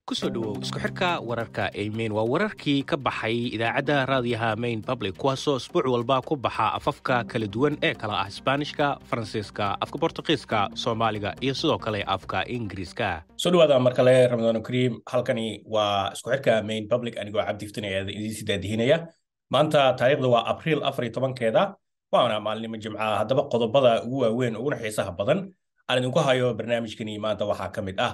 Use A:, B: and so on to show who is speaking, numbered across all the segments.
A: kusoo dhawow isku xirka wararka ee main waa wararkii ka baxay idaacadda raadiyaha main public kuwaasoo isbuuc walba ku baxa afafka kala duwan ee kala ah isbaanishka faransiiska afka bortuqiiska soomaaliga iyo sidoo kale afka ingiriiska soo dhawaada mar kale ramadaan kariim halkani waa isku xirka main public anigoo cabdiftinaya idiin sidaadihinaya maanta taariikhda waa abriil 14keeda waana maalinimo jimca haddaba qodobada ugu waaweyn uguna xiisaha badan aan idinku hayo barnaamijkani maanta waxaa ka mid ah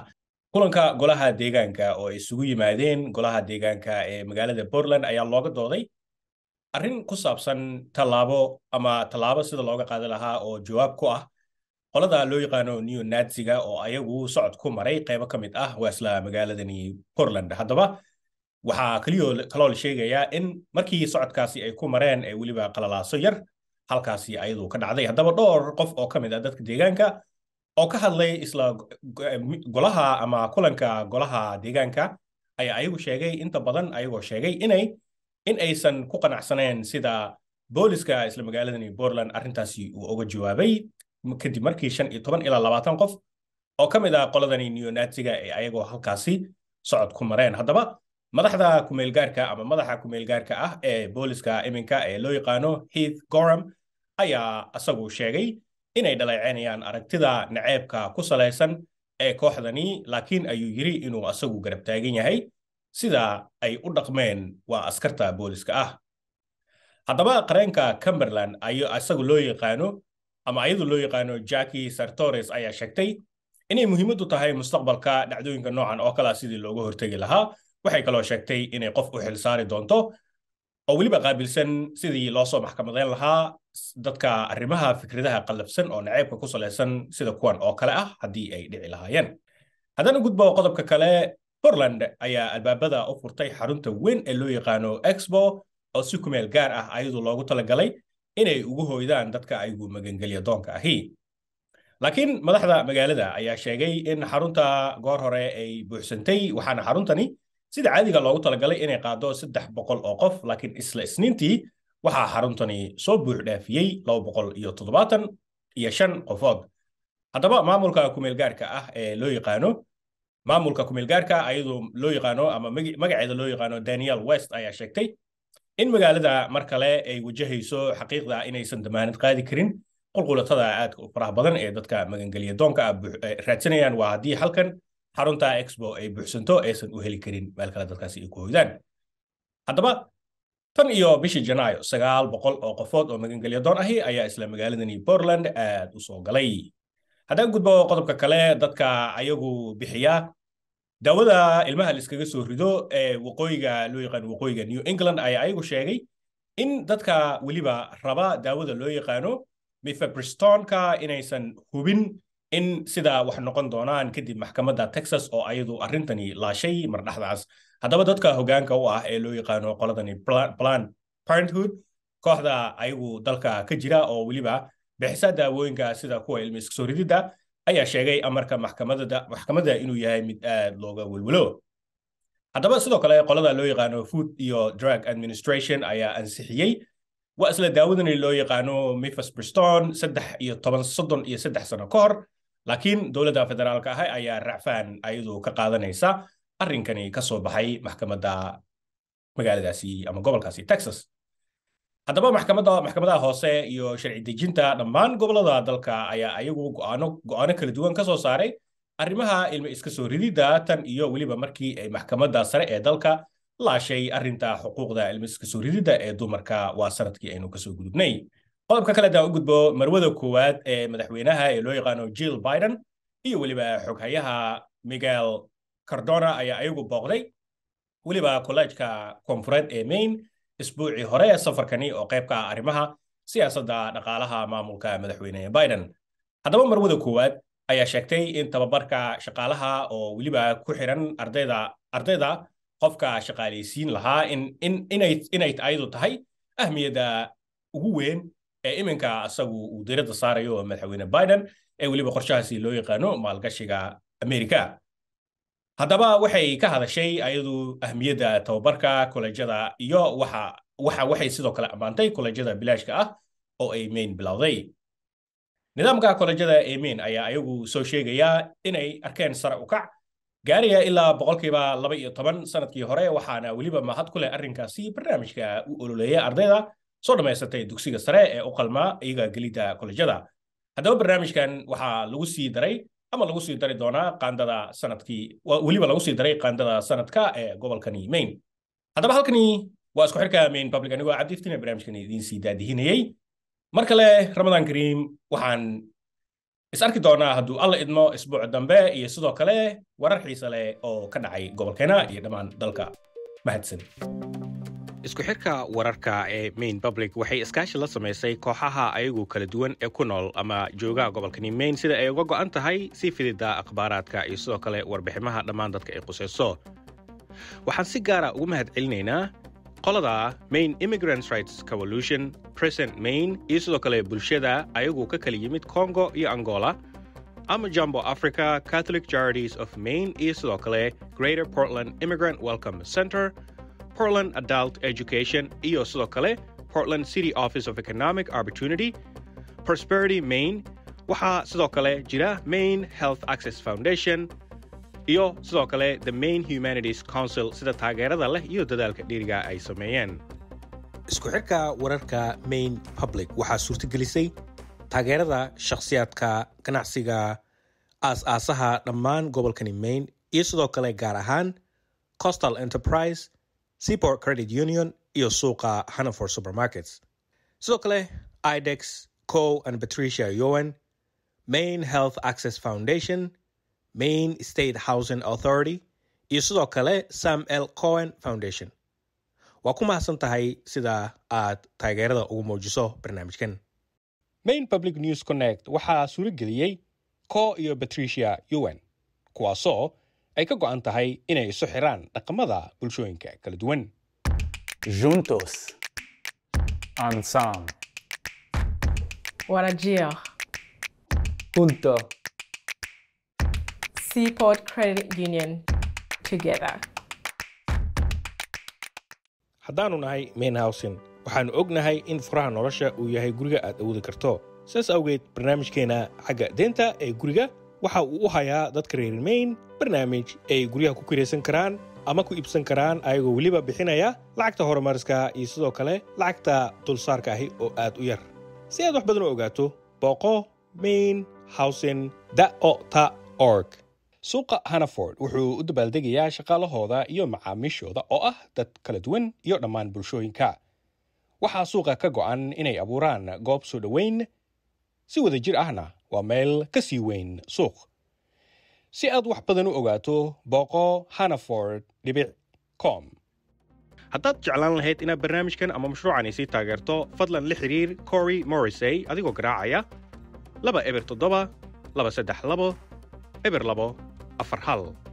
A: kulanka golaha deegaanka oo isugu yimaadeen golaha deegaanka ee magaalada Portland ayaa looga dooday arrin ku saabsan tallaabo sida looga qaadi lahaa oo jawaab ku ah qolada loo yaqaano neo-naziga oo ayagu socod ku maray qaybo ka mid ah wasla magaaladani Portland haddaba waxaa kaloo la sheegayaa in markii socodkaasi ay ku mareen ay weliba qalalaaso yar halkaasi ayadu ka dhacday haddaba dhowr qof oo ka mid ah dadka deegaanka oo ka hadlay isla golaha ama kulanka golaha deegaanka ayaa ayagu sheegay inta badan ayagoo sheegay in aysan ku qanacsaneen sida booliska isla magaaladani Portland arrintaasi uu uga jawaabay kadib markii 15 ilaa 20 qof oo ka mid ah qoladani neo-naziga ee ayagoo halkaasi socod ku mareen haddaba madaxa kumeelgaarka ah ee booliska iminka ee loo yaqaano Heath Gorham ayaa asagu sheegay inay dhaleecaynayaan aragtida naceebka ku salaysan ee kooxdani laakiin ayuu yiri inuu asagu garab taagan yahay sida ay u dhaqmeen waa askarta booliska ah haddaba qareenka Cumberland ayuu asagu loo yaqaano ama ayadu loo yaqaano Jackie Sartores ayaa sheegtay inay muhiimadu tahay mustaqbalka dhacdooyinka noocan oo kala sidii looga hortagi lahaa waxay kaloo sheegtay inay qof u xil saari doonto oo weliba qaabilsan sidii loo soo maxkamadeyn lahaa dadka arrimaha fikradaha qallafsan oo naceebka ku salaysan sida kuwan oo kale ah haddii ay dhici lahaayeen haddana gudbo qodobka kale Portland ayaa albaabada u furtay xarunta weyn ee loo yaqaano Expo oo si ku meel gaar ah ayadu loogu talagalay inay ugu hooydaan dadka ayagu magangelya doonka ahi laakiin madaxda magaalada ayaa sheegay in xarunta goor hore ay buuxsantay waxaana xaruntani sida caadiga loogu talagalay inay qaado 300 oo qof laakiin isla isniintii waxaa xaruntani soo buux dhaafiyay 275 qofood haddaba maamulka kumeelgaarka ah ee loo yaqaano maamulka kumeelgaarka ayadoo loo yaqaano ama magaceeda loo yaqaano Daniel West ayaa sheegtay in magaalada mar kale ay wajahayso xaqiiqda inaysan damaanad qaadi karin qulqulatada aadka u faraha badan ee dadka magangelya doonka raadsanayaan waa haddii halkan xarunta Expo ay buuxsanto aysan u heli karin meel kale dadkaasi ay ku hoydaan haddaba tan iyo bishii Janaayo 900 oo qofood oo magangelya doon ahi ayaa isla magaaladani Portland aad u soo galay haddaan gudbo qodobka kale dadka ayagu bixiya daawada ilmaha la iskaga soo rido ee waqooyiga loo yaqaan waqooyiga New England ayaa ayagu sheegay in dadka weliba raba daawada loo yaqaano mifepristone-ka inaysan hubin in sida wax noqon doonaan kadib maxkamadda Texas oo ayadu arrintani laashay mar dhaxdaas haddaba dadka hoggaanka u ah ee loo yaqaano qoladani Planned Parenthood kooxda ayagu dalka ka jira oo weliba bixisa daawooyinka sida kuwa ilmi iska soo ridida ayaa sheegay amarka maxkamadda inuu yahay mid aad looga welwelo haddaba sidoo kale qolada loo yaqaano Food iyo Drug Administration ayaa ansixiyay waa isla daawadani loo yaqaano mifepristone 33 sano ka hor laakiin dowladda federaalka ah ayaa racfaan ayadu ka qaadanaysa arrinkani ka soo baxay maxkamadda magaaladaasi ama gobolkaasi Texas haddaba maxkamadaha hoose iyo sharci dejinta dhammaan gobolada dalka ayaa ayagu go'aano kala duwan ka soo saaray arrimaha ilmi iska soo ridida tan iyo weliba markii ay maxkamadda sare ee dalka laashay arrinta xuquuqda ilmi iska soo ridida ee dumarka waa sanadkii aynu ka soo gudubnay qodobka kale daa u gudbo marwada koowaad ee madaxweynaha ee loo yaqaano Jill Biden iyo weliba xoghayaha Miguel Cardona ayaa ayagu booqday weliba college-ka koonfureed ee Maine isbuucii hore safarkani oo qayb ka ah arrimaha siyaasadda dhaqaalaha maamulka madaxweyne Biden haddaba marwada koowaad ayaa sheegtay in tababarka shaqaalaha oo weliba ku xiran ardayda qofka shaqaaleysiin lahaa inay ayadu tahay ahmiyadda ugu weyn ee iminka asagu uu diiradda saarayo madaxweyne Biden ee weliba qorshahaasi loo yaqaano maalgashiga Amerika haddaba waxay ka hadashay ayadu ahmiyadda tababarka kolejyada iyo waxay sidoo kale ammaantay kolejyada bilaashka ah oo ay Maine bilowday nidaamka kolejyada ee Maine ayaa ayagu soo sheegaya inay arkeen sare u kac gaaraya ilaa boqolkiiba 12 sanadkii hore waxaana weliba mahad ku leh arrinkaasi barnaamijka u ololeeya ardayda soo dhammaysatay dugsiga sare ee u qalma iyaga gelidda kolejyada haddaba barnaamijkan waxaa lagu sii daray ama lagu sii dari doonaa qaandada sanadkii weliba lagu sii daray qaandada sanadka ee gobolkani Maine haddaba halkani waa isku xirka Maine Public anigoo cabdiftina barnaamijkan idiin sii daadihinayay mar kale Ramadan Kareem waxaan isarki doonaa hadduu alla idmo isbuuc dambe iyo sidoo kale warar xiiso leh oo ka dhacay gobolkeena iyo dhammaan dalka mahadsan
B: isku xirka wararka ee Maine Public waxay iskaashi la sameysay kooxaha ayagu kala duwan ee ku nool ama jooga gobolkani Maine sida ay uga go'an tahay si fidida akhbaaraadka iyo sidoo kale warbiximaha dhammaan dadka ay qusayso waxaan si gaar ah ugu mahadcelinaynaa qolada Maine Immigrants Rights Coalition, Present Maine iyo sidoo kale bulshada ayagu ka kala yimid Congo iyo Angola ama Jumbo Africa Catholic Charities of Maine iyo sidoo kale Greater Portland Immigrant Welcome Center, Portland Adult Education iyo sidoo kale Portland City Office of Economic Opportunity, Prosperity Maine, waxaa sidoo kale jira Maine Health Access Foundation iyo sidoo kale The Maine Humanities Council sida taageerada leh iyo dadaalka dhiiriga ay sameeyeen isku xirka wararka Maine Public waxaa suurtagelisay taageerada shakhsiyaadka ganacsiga aas-aasaha dhammaan gobolkani Maine iyo sidoo kale gaar ahaan Coastal Enterprise, Seaport Credit Union iyo suuqa Hannaford Supermarkets sidoo kale IDEX, Co and Patricia Yowen, Maine Health Access Foundation, Maine State Housing Authority iyo sidoo kale Sam L. Cohen Foundation waa ku mahadsan tahay sida aad taageerada ugu muujiso barnaamijkan Maine Public News Connect waxaa suurageliyey Co iyo Patricia Yowen kuwaasoo ay ka go'an tahay inay isu xiraan dhaqamada bulshooyinka kala duwan
C: Juntos ensemble
D: Warajir
C: Junto
D: Seaport Credit Union together.
B: haddaanu nahay Maine Housing waxaanu ognahay in furaha nolosha uu yahay guriga aad awoodi karto sidaas awgeed barnaamijkeena xagga deenta ee guriga waxa uu u hayaa dadka reer Maine barnaamij ay guryaha ku kiraysan karaan ama ku iibsan karaan ayagoo weliba bixinaya lacagta horumariska iyo sidoo kale lacagta dulsaarka ahi oo aad u yar si aad wax badan u ogaato booqo mainehousing.org suuqa Hannaford wuxuu u dabaaldegayaa shaqaalahooda iyo macaamiishooda oo ah dad kala duwan iyo dhammaan bulshooyinka waxaa suuqa ka go'an inay abuuraan goob soo dhoweyn si wada jir ahna waa meel ka sii weyn suuq si aad wax badan u ogaato booqo hannaford.com haddaad jeclaan lahayd inaad barnaamijkan ama mashruucan isii taageerto fadlan la xiriir Corey Morrissey adigoo garaacaya 207 232 2 4 4